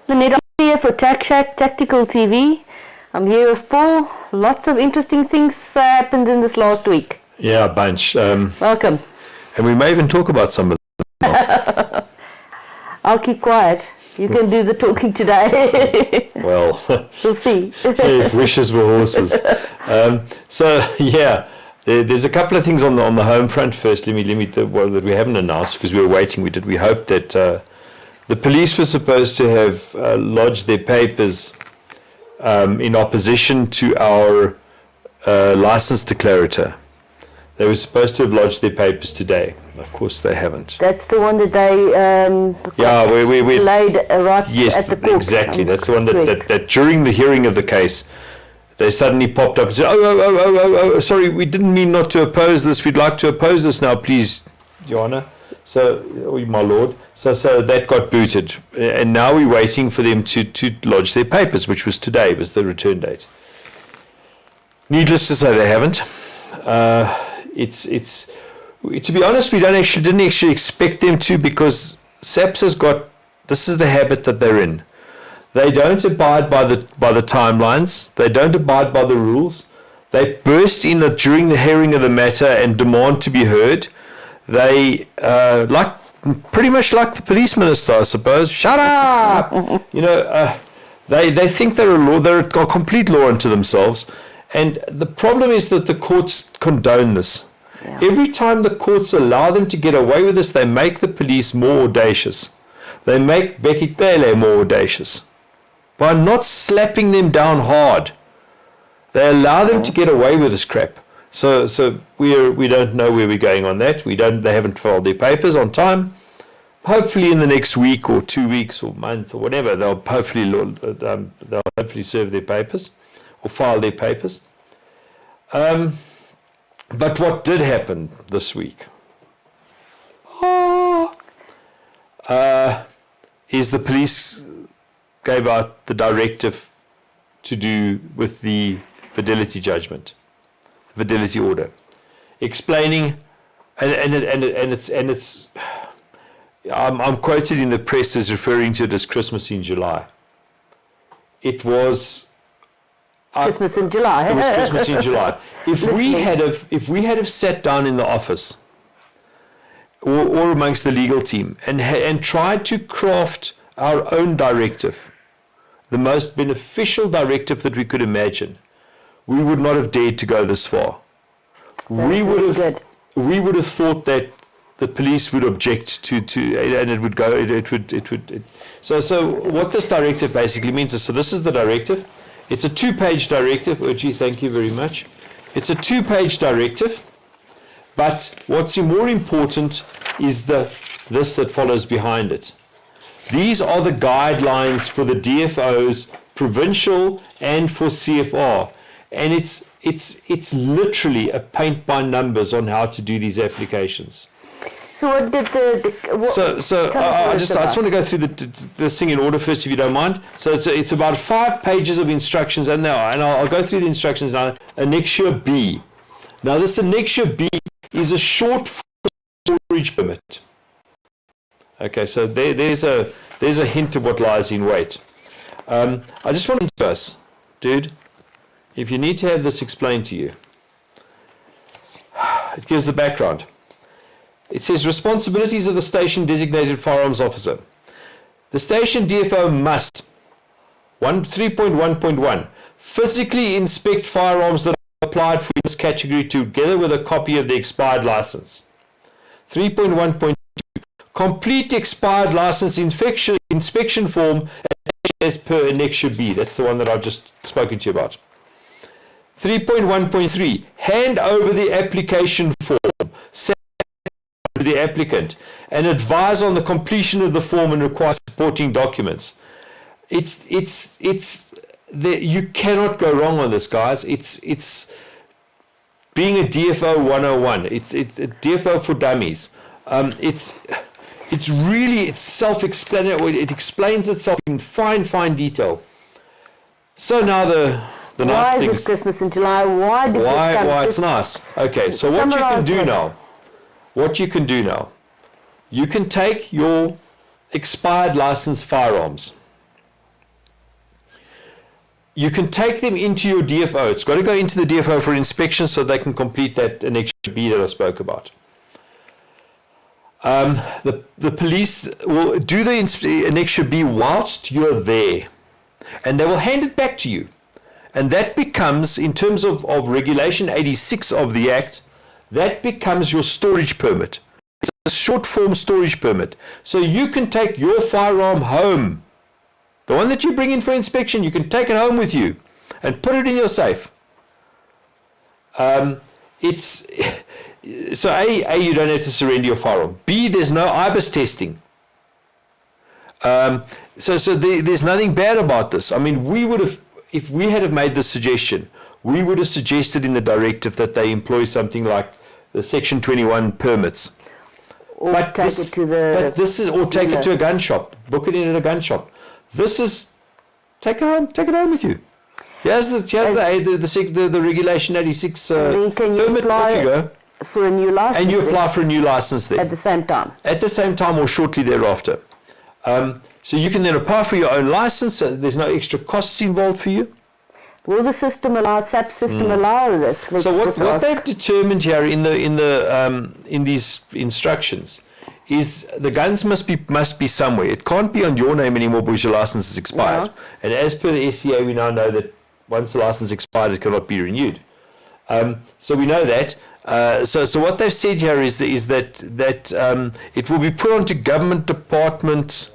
Lynette, I'm here for Tactical TV. I'm here with Paul. Lots of interesting things happened in this last week. Yeah, a bunch. Welcome. And we may even talk about some of them. I'll keep quiet. You can do the talking today. Well, we'll see. if wishes were horses. There's a couple of things on the home front. First, that we haven't announced because we were waiting. We hoped that the police were supposed to have lodged their papers in opposition to our license declarator. They were supposed to have lodged their papers today. Of course, they haven't. That's the one that they we laid right at the court. Exactly. That's the one that during the hearing of the case, they suddenly popped up and said, oh, sorry, we didn't mean not to oppose this. We'd like to oppose this now, please, Your Honour. So, my Lord. So that got booted. And now we're waiting for them to lodge their papers, which was today, was the return date. Needless to say, they haven't. It's to be honest, we didn't actually expect them to, because SAPS has got, this is the habit that they're in. They don't abide by the timelines. They don't abide by the rules. They burst in during the hearing of the matter and demand to be heard. They pretty much like the police minister, I suppose. Shut up! They think they're a law. They're a complete law unto themselves. And the problem is that the courts condone this. Yeah. Every time the courts allow them to get away with this, they make the police more audacious. They make Becky Taylor more audacious. By not slapping them down hard, they allow them to get away with this crap. So we don't know where we're going on that. They haven't filed their papers on time. Hopefully in the next week or 2 weeks or month or whatever, they'll hopefully serve their papers or file their papers. But what did happen this week is the police gave out the directive to do with the fidelity judgment, the fidelity order, explaining, I'm quoted in the press as referring to it as Christmas in July. It was Christmas in July. It was Christmas in July. If we had have sat down in the office or amongst the legal team and tried to craft our own directive, the most beneficial directive that we could imagine, we would not have dared to go this far. We would have thought that the police would object to and it would go. So what this directive basically means is, so this is the directive. It's a 2-page directive. Urji, thank you very much. It's a 2-page directive, but what's more important is this that follows behind it. These are the guidelines for the DFOs, provincial and for CFR, and it's literally a paint by numbers on how to do these applications. So what did I just want to go through this thing in order first, if you don't mind. So it's about 5 pages of instructions, and I'll go through the instructions now. Annexure B. Now this Annexure B is a short storage permit. Okay, so there's a hint of what lies in wait. I just want to us, dude, if you need to have this explained to you, it gives the background. It says responsibilities of the station designated firearms officer. The station DFO must 3.1.1 physically inspect firearms that are applied for this category together with a copy of the expired license. 3.1.2 complete expired license inspection form as per Annexure B. That's the one that I've just spoken to you about. 3.1.3 hand over the application form to the applicant and advise on the completion of the form and require supporting documents. You cannot go wrong on this, guys. It's being a DFO 101. It's a DFO for dummies. It's really self-explanatory. It explains itself in fine detail. So now the nice thing. Why is this Christmas in July? Why it's nice. Okay, so what you can do now, you can take your expired license firearms, you can take them into your DFO. It's got to go into the DFO for inspection so they can complete that Annexure B that I spoke about. The police will do the Annexure B whilst you're there, and they will hand it back to you. And that becomes, in terms of Regulation 86 of the Act, that becomes your storage permit. It's a short form storage permit. So you can take your firearm home. The one that you bring in for inspection, you can take it home with you and put it in your safe. So A, you don't have to surrender your firearm. B, there's no IBIS testing. There's nothing bad about this. I mean, we would have, if we had have made this suggestion, we would have suggested in the directive that they employ something like the Section 21 permits. Or take it to a gun shop. Book it in at a gun shop. This is take it home with you. Here's the Regulation 86 can you permit. apply Off you go. For a new license? And you apply for a new license there. At the same time? At the same time or shortly thereafter. So you can then apply for your own license. There's no extra costs involved for you. Will the system allow, SAPS system allow this? So what they've determined here in these instructions is the guns must be somewhere. It can't be on your name anymore because your license is expired. Yeah. And as per the SCA, we now know that once the license expired, it cannot be renewed. So we know that. So what they've said here is that it will be put onto government department.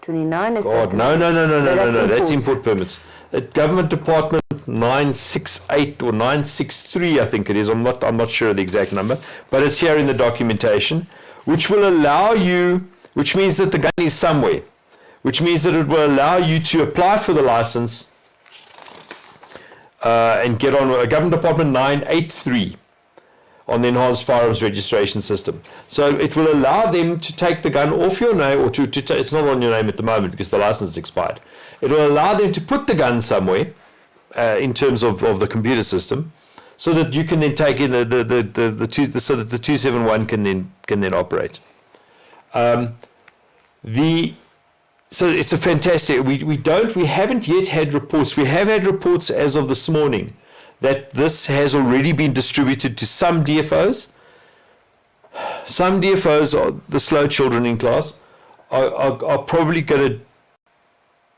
29 is God, that? No. That's import permits. At Government Department 968 or 963, I think it is. I'm not sure of the exact number, but it's here in the documentation, which will allow you, which means that the gun is somewhere, which means that it will allow you to apply for the license and get on a Government Department 983 on the Enhanced Firearms Registration System. So it will allow them to take the gun off your name, or it's not on your name at the moment because the license is expired. It will allow them to put the gun somewhere in terms of the computer system, so that you can then take in so that the 271 can then operate. So it's a fantastic. We haven't yet had reports. We have had reports as of this morning that this has already been distributed to some DFOs. Some DFOs, the slow children in class, are probably going to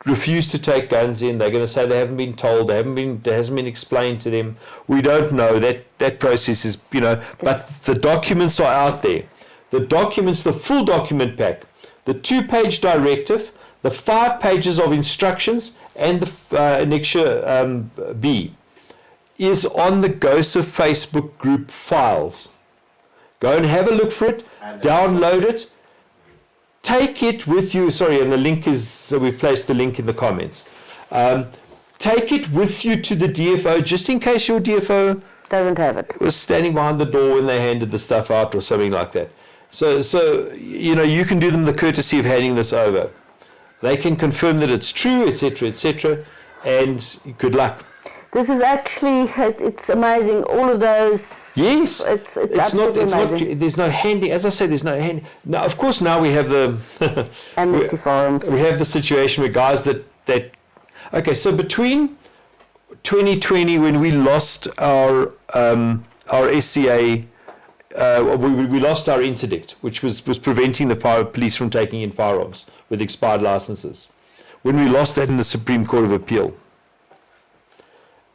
refuse to take guns in. They're going to say they haven't been told, it hasn't been explained to them. We don't know. That process is, but the documents are out there. The documents, the full document pack, the 2-page directive, the 5 pages of instructions, and the Annexure B is on the GOSA Facebook group files. Go and have a look for it, download it, take it with you. Sorry, and the link is, so we've placed the link in the comments. Take it with you to the DFO, just in case your DFO doesn't have it, was standing behind the door when they handed the stuff out or something like that. So you can do them the courtesy of handing this over. They can confirm that it's true, etc., and good luck. This is actually, it's amazing, all of those. Yes, it's absolutely amazing. There's no handy, as I say, there's no handy. Now, of course, now we have the amnesty forums. We have the situation where guys that okay, so between 2020 when we lost our SCA, we lost our interdict, which was preventing the police from taking in firearms with expired licenses. When we lost that in the Supreme Court of Appeal,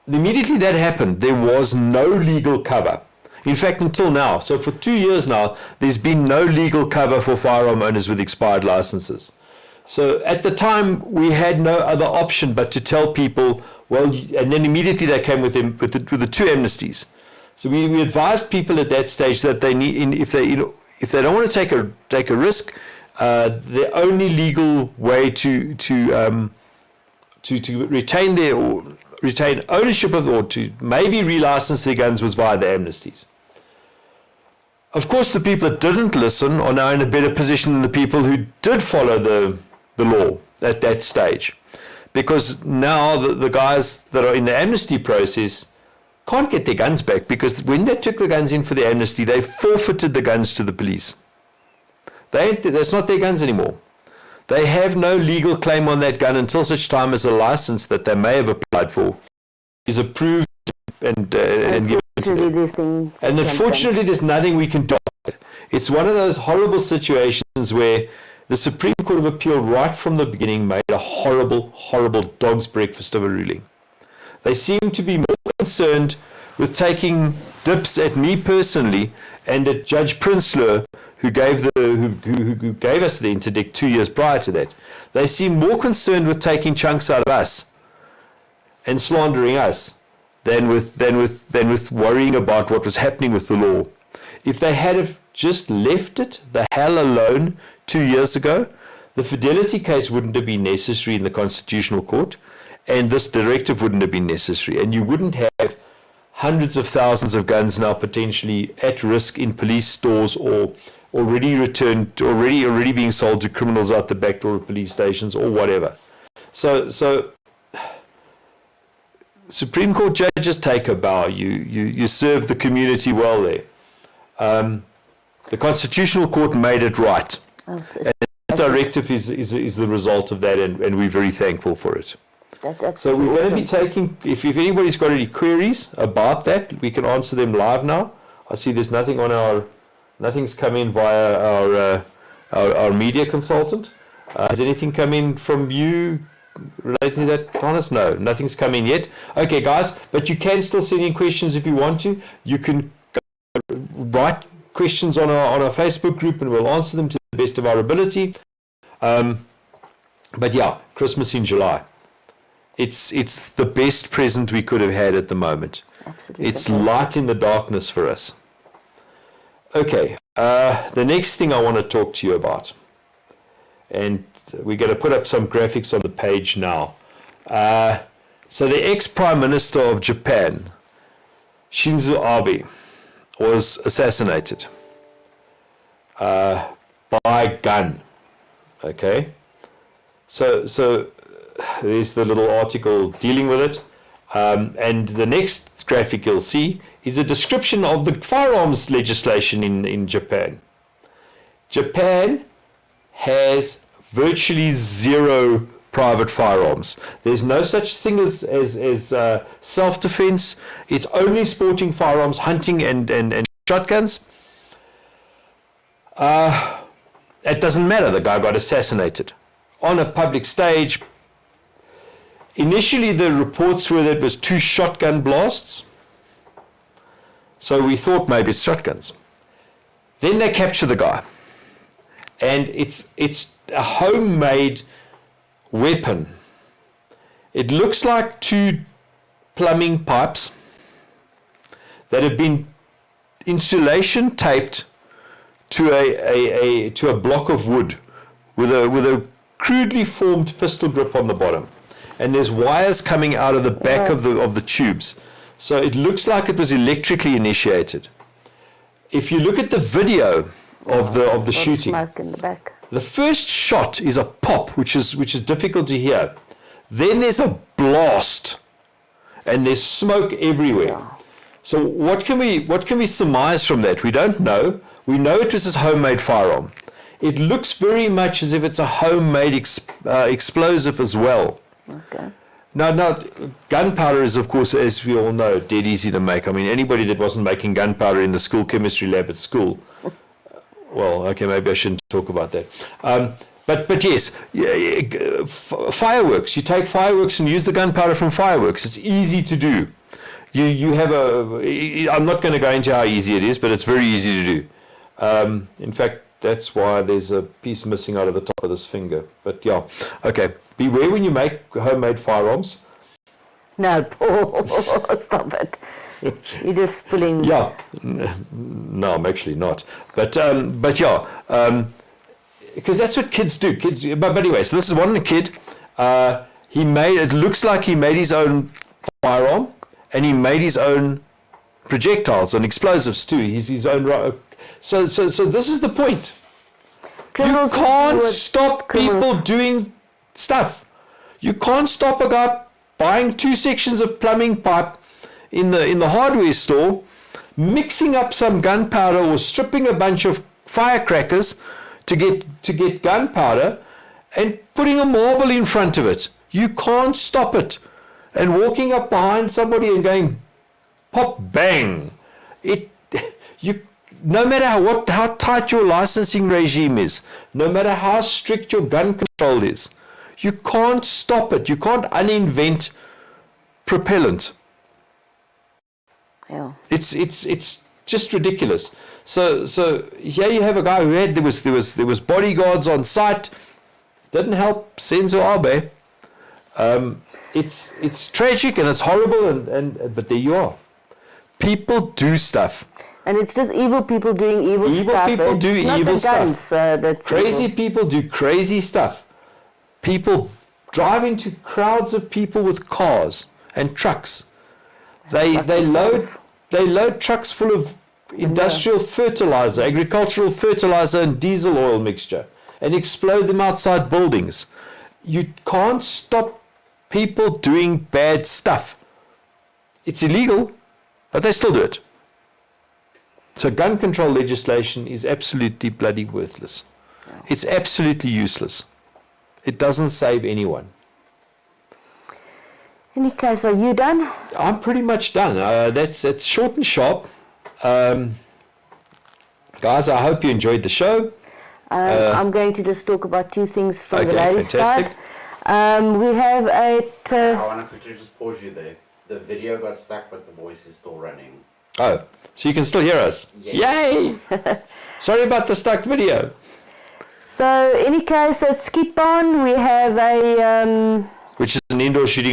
immediately that happened, there was no legal cover. In fact, until now, so for 2 years now, there's been no legal cover for firearm owners with expired licenses. So at the time, we had no other option but to tell people, well, and then immediately they came with the 2 amnesties. So we advised people at that stage that they need, if they don't want to take a risk, the only legal way to retain ownership of, or to maybe relicense their guns, was via the amnesties. Of course, the people that didn't listen are now in a better position than the people who did follow the law at that stage, because now the guys that are in the amnesty process can't get their guns back, because when they took the guns in for the amnesty, they forfeited the guns to the police. That's not their guns anymore. They have no legal claim on that gun until such time as the license that they may have applied for is approved and given to them. And unfortunately, there's nothing we can do. It's one of those horrible situations where the Supreme Court of Appeal, right from the beginning, made a horrible, horrible dog's breakfast of a ruling. They seem to be more concerned with taking dips at me personally and at Judge Prinsloo, who gave us the interdict 2 years prior to that. They seem more concerned with taking chunks out of us and slandering us than with worrying about what was happening with the law. If they had have just left it the hell alone 2 years ago, the Fidelity case wouldn't have been necessary in the Constitutional Court, and this directive wouldn't have been necessary, and you wouldn't have hundreds of thousands of guns now potentially at risk in police stores or already being sold to criminals out the back door of police stations or whatever. So Supreme Court judges, take a bow. You served the community well there. The Constitutional Court made it right. And this directive is the result of that, and we're very thankful for it. So we're going to be taking, if anybody's got any queries about that, we can answer them live now. I see there's nothing's come in via our media consultant. Has anything come in from you relating to that, Thomas? No, nothing's come in yet. Okay, guys, but you can still send in questions if you want to. You can write questions on our Facebook group and we'll answer them to the best of our ability. But yeah, Christmas in July. It's the best present we could have had at the moment. Absolutely. It's light in the darkness for us. Okay, the next thing I want to talk to you about, and we're going to put up some graphics on the page now. So the ex-Prime Minister of Japan, Shinzo Abe, was assassinated by gun. Okay, so there's the little article dealing with it, and the next graphic you'll see is a description of the firearms legislation in Japan. Japan has virtually zero private firearms. There's no such thing as self-defense. It's only sporting firearms, hunting and shotguns. It doesn't matter. The guy got assassinated on a public stage. Initially, the reports were that it was 2 shotgun blasts. So we thought maybe it's shotguns. Then they capture the guy. And it's a homemade weapon. It looks like 2 plumbing pipes that have been insulation taped to a block of wood with a crudely formed pistol grip on the bottom. And there's wires coming out of the back of the tubes. So it looks like it was electrically initiated. If you look at the video of the shooting, smoke in the back. The first shot is a pop, which is difficult to hear. Then there's a blast, and there's smoke everywhere. Yeah. So what can we surmise from that? We don't know. We know it was his homemade firearm. It looks very much as if it's a homemade explosive as well. Okay. Now, gunpowder is, of course, as we all know, dead easy to make. I mean, anybody that wasn't making gunpowder in the school chemistry lab at school, well, okay, maybe I shouldn't talk about that. But yes, fireworks. You take fireworks and use the gunpowder from fireworks. It's easy to do. You have I'm not going to go into how easy it is, but it's very easy to do. In fact, that's why there's a piece missing out of the top of this finger. But yeah, okay. Beware when you make homemade firearms. No, Paul, stop it. You're just pulling. Yeah, no, I'm actually not. But yeah, because that's what kids do. But anyway, so this is one kid. It looks like he made his own firearm, and he made his own projectiles and explosives too. He's his own. So this is the point. Criminals, you can't stop people doing stuff. You can't stop a guy buying 2 sections of plumbing pipe in the hardware store, mixing up some gunpowder or stripping a bunch of firecrackers to get gunpowder, and putting a marble in front of it. You can't stop it. And walking up behind somebody and going, pop, bang. No matter how tight your licensing regime is, no matter how strict your gun control is, you can't stop it. You can't uninvent propellant. Yeah. It's just ridiculous. So here you have a guy who there was bodyguards on site. Didn't help Senzo Abe. It's tragic and it's horrible, but there you are. People do stuff. And it's just evil people doing evil stuff. Evil people do evil stuff. That's crazy evil. people do crazy stuff. People drive into crowds of people with cars and trucks. They load trucks full of industrial fertilizer, agricultural fertilizer and diesel oil mixture, and explode them outside buildings. You can't stop people doing bad stuff. It's illegal, but they still do it. So gun control legislation is absolutely bloody worthless. It's absolutely useless. It doesn't save anyone. In any case, are you done? I'm pretty much done. That's short and sharp. Guys, I hope you enjoyed the show. I'm going to just talk about two things from the ladies' fantastic. side. We have I want to quickly just pause you there. The video got stuck, but the voice is still running. Oh, so you can still hear us? Yes. Yay! Sorry about the stuck video. So, in any case, let's keep on. We have a... Which is an indoor shooting